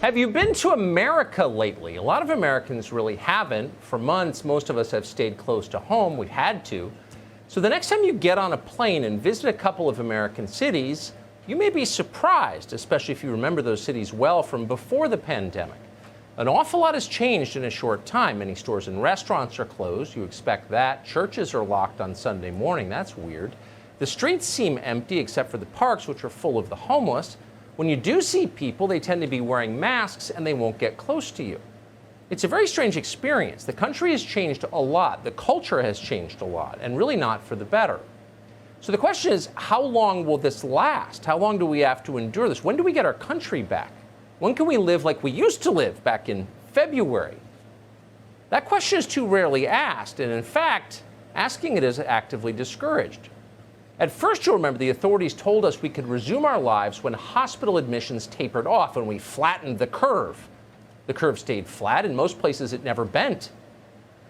Have you been to America lately? A lot of Americans really haven't. For months, most of us have stayed close to home. We've had to. So the next time you get on a plane and visit a couple of American cities, you may be surprised, especially if you remember those cities well from before the pandemic. An awful lot has changed in a short time. Many stores and restaurants are closed. You expect that. Churches are locked on Sunday morning. That's weird. The streets seem empty except for the parks, which are full of the homeless. When you do see people, they tend to be wearing masks and they won't get close to you. It's a very strange experience. The country has changed a lot. The culture has changed a lot, and really not for the better. So the question is, how long will this last? How long do we have to endure this? When do we get our country back? When can we live like we used to live back in February? That question is too rarely asked, and in fact, asking it is actively discouraged. At first, you'll remember the authorities told us we could resume our lives when hospital admissions tapered off, when we flattened the curve. The curve stayed flat. In most places, it never bent.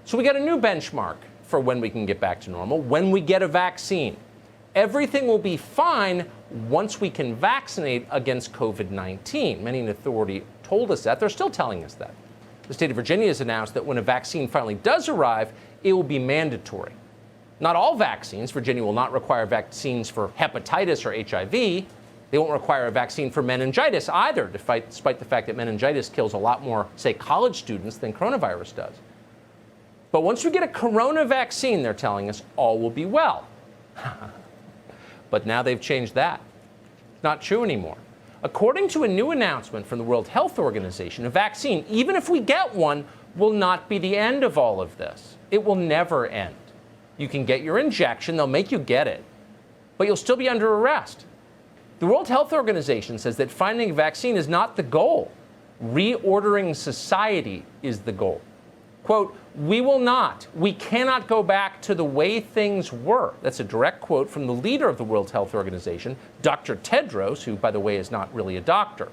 So we got a new benchmark for when we can get back to normal, when we get a vaccine. Everything will be fine once we can vaccinate against COVID-19. Many in authority told us that. They're still telling us that. The state of Virginia has announced that when a vaccine finally does arrive, it will be mandatory. Not all vaccines. Virginia will not require vaccines for hepatitis or HIV. They won't require a vaccine for meningitis either, despite the fact that meningitis kills a lot more, say, college students than coronavirus does. But once we get a corona vaccine, they're telling us, all will be well. But now they've changed that. It's not true anymore. According to a new announcement from the World Health Organization, a vaccine, even if we get one, will not be the end of all of this. It will never end. You can get your injection, they'll make you get it, but you'll still be under arrest. The World Health Organization says that finding a vaccine is not the goal. Reordering society is the goal. Quote, we cannot go back to the way things were. That's a direct quote from the leader of the World Health Organization, Dr. Tedros, who, by the way, is not really a doctor.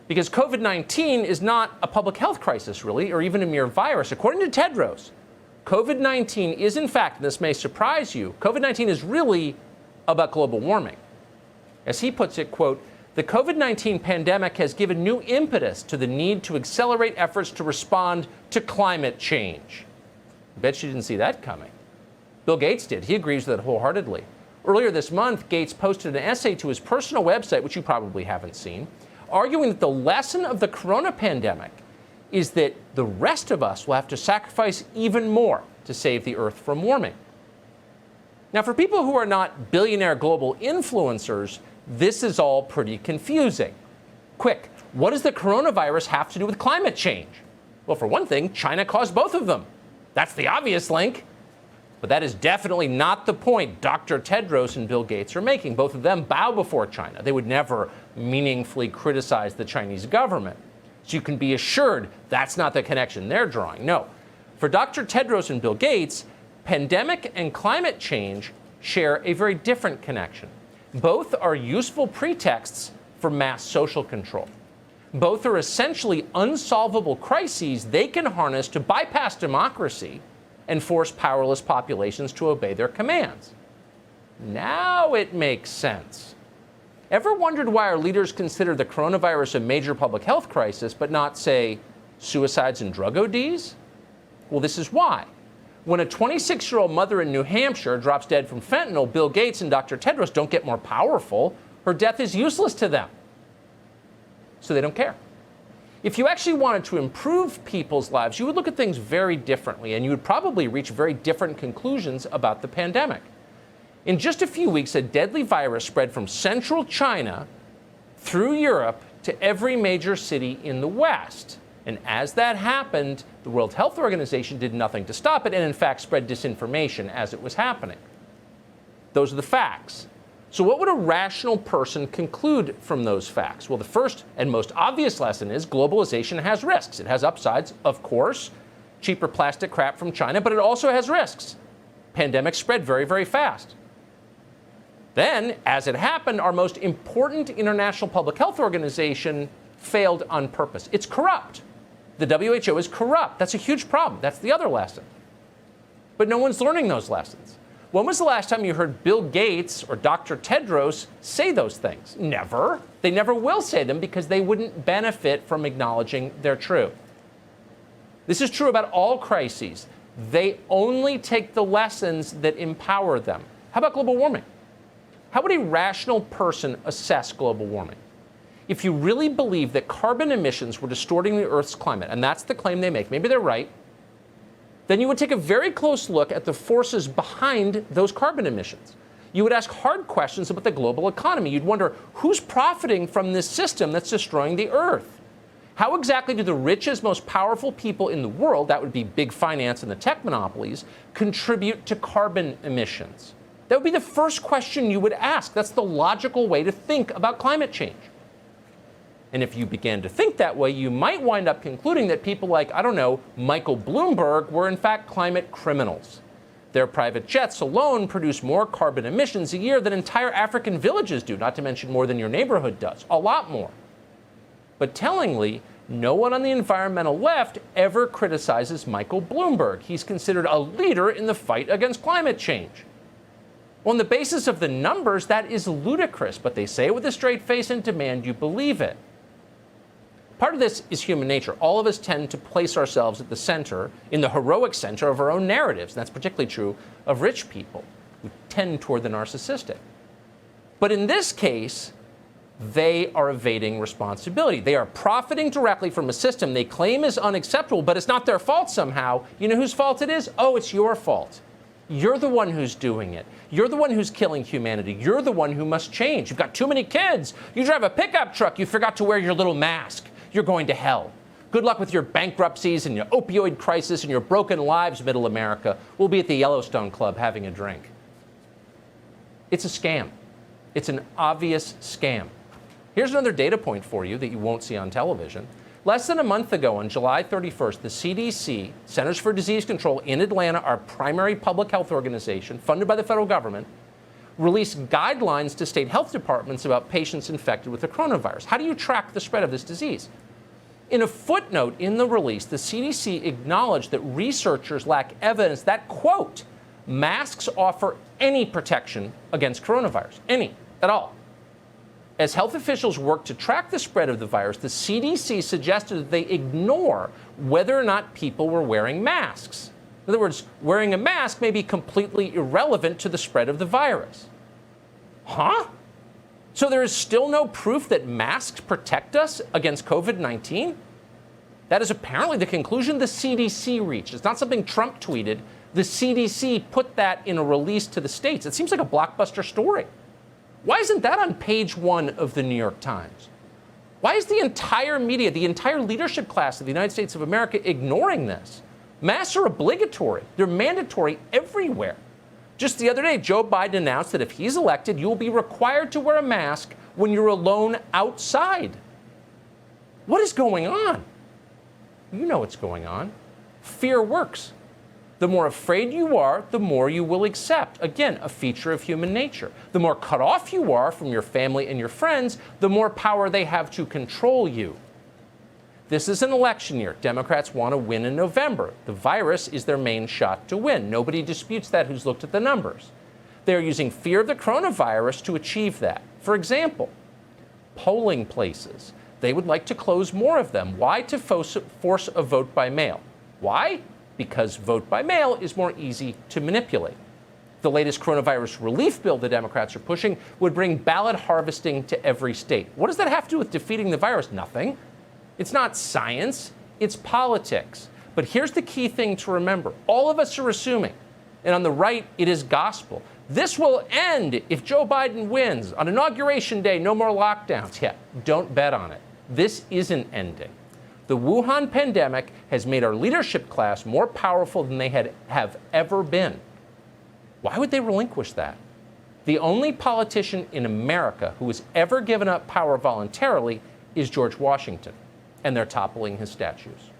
Because COVID-19 is not a public health crisis, really, or even a mere virus. According to Tedros, COVID-19 is, in fact, and this may surprise you, COVID-19 is really about global warming. As he puts it, quote, the COVID-19 pandemic has given new impetus to the need to accelerate efforts to respond to climate change. I bet you didn't see that coming. Bill Gates did. He agrees with that wholeheartedly. Earlier this month, Gates posted an essay to his personal website, which you probably haven't seen, arguing that the lesson of the corona pandemic is that the rest of us will have to sacrifice even more to save the Earth from warming. Now, for people who are not billionaire global influencers, this is all pretty confusing. Quick, what does the coronavirus have to do with climate change? Well, for one thing, China caused both of them. That's the obvious link. But that is definitely not the point Dr. Tedros and Bill Gates are making. Both of them bow before China. They would never meaningfully criticize the Chinese government. So you can be assured that's not the connection they're drawing. No. For Dr. Tedros and Bill Gates, pandemic and climate change share a very different connection. Both are useful pretexts for mass social control. Both are essentially unsolvable crises they can harness to bypass democracy and force powerless populations to obey their commands. Now it makes sense. Ever wondered why our leaders consider the coronavirus a major public health crisis, but not, say, suicides and drug ODs? Well, this is why. When a 26-year-old mother in New Hampshire drops dead from fentanyl, Bill Gates and Dr. Tedros don't get more powerful. Her death is useless to them. So they don't care. If you actually wanted to improve people's lives, you would look at things very differently, and you would probably reach very different conclusions about the pandemic. In just a few weeks, a deadly virus spread from central China through Europe to every major city in the West. And as that happened, the World Health Organization did nothing to stop it and, in fact, spread disinformation as it was happening. Those are the facts. So what would a rational person conclude from those facts? Well, the first and most obvious lesson is globalization has risks. It has upsides, of course, cheaper plastic crap from China, but it also has risks. Pandemics spread very, very fast. Then, as it happened, our most important international public health organization failed on purpose. It's corrupt. The WHO is corrupt. That's a huge problem. That's the other lesson. But no one's learning those lessons. When was the last time you heard Bill Gates or Dr. Tedros say those things? Never. They never will say them because they wouldn't benefit from acknowledging their truth. This is true about all crises. They only take the lessons that empower them. How about global warming? How would a rational person assess global warming? If you really believe that carbon emissions were distorting the Earth's climate, and that's the claim they make, maybe they're right, then you would take a very close look at the forces behind those carbon emissions. You would ask hard questions about the global economy. You'd wonder, who's profiting from this system that's destroying the Earth? How exactly do the richest, most powerful people in the world, that would be big finance and the tech monopolies, contribute to carbon emissions? That would be the first question you would ask. That's the logical way to think about climate change. And if you began to think that way, you might wind up concluding that people like, I don't know, Michael Bloomberg were in fact climate criminals. Their private jets alone produce more carbon emissions a year than entire African villages do, not to mention more than your neighborhood does, a lot more. But tellingly, no one on the environmental left ever criticizes Michael Bloomberg. He's considered a leader in the fight against climate change. On the basis of the numbers, that is ludicrous, but they say it with a straight face and demand you believe it. Part of this is human nature. All of us tend to place ourselves at the center, in the heroic center of our own narratives. And that's particularly true of rich people who tend toward the narcissistic. But in this case, they are evading responsibility. They are profiting directly from a system they claim is unacceptable, but it's not their fault somehow. You know whose fault it is? Oh, it's your fault. You're the one who's doing it. You're the one who's killing humanity. You're the one who must change. You've got too many kids. You drive a pickup truck. You forgot to wear your little mask. You're going to hell. Good luck with your bankruptcies and your opioid crisis and your broken lives, Middle America. We'll be at the Yellowstone Club having a drink. It's a scam. It's an obvious scam. Here's another data point for you that you won't see on television. Less than a month ago, on July 31st, the CDC, Centers for Disease Control in Atlanta, our primary public health organization, funded by the federal government, released guidelines to state health departments about patients infected with the coronavirus. How do you track the spread of this disease? In a footnote in the release, the CDC acknowledged that researchers lack evidence that, quote, masks offer any protection against coronavirus, any, at all. As health officials work to track the spread of the virus, the CDC suggested that they ignore whether or not people were wearing masks. In other words, wearing a mask may be completely irrelevant to the spread of the virus. Huh? So there is still no proof that masks protect us against COVID-19? That is apparently the conclusion the CDC reached. It's not something Trump tweeted. The CDC put that in a release to the states. It seems like a blockbuster story. Why isn't that on page 1 of the New York Times? Why is the entire media, the entire leadership class of the United States of America ignoring this? Masks are obligatory. They're mandatory everywhere. Just the other day, Joe Biden announced that if he's elected, you will be required to wear a mask when you're alone outside. What is going on? You know what's going on. Fear works. The more afraid you are, the more you will accept. Again, a feature of human nature. The more cut off you are from your family and your friends, the more power they have to control you. This is an election year. Democrats want to win in November. The virus is their main shot to win. Nobody disputes that who's looked at the numbers. They're using fear of the coronavirus to achieve that. For example, polling places. They would like to close more of them. Why? To force a vote by mail. Why? Because vote by mail is more easy to manipulate. The latest coronavirus relief bill the Democrats are pushing would bring ballot harvesting to every state. What does that have to do with defeating the virus? Nothing. It's not science, it's politics. But here's the key thing to remember. All of us are assuming, and on the right, it is gospel. This will end if Joe Biden wins. On Inauguration Day, no more lockdowns. Yeah, don't bet on it. This isn't ending. The Wuhan pandemic has made our leadership class more powerful than they have ever been. Why would they relinquish that? The only politician in America who has ever given up power voluntarily is George Washington, and they're toppling his statues.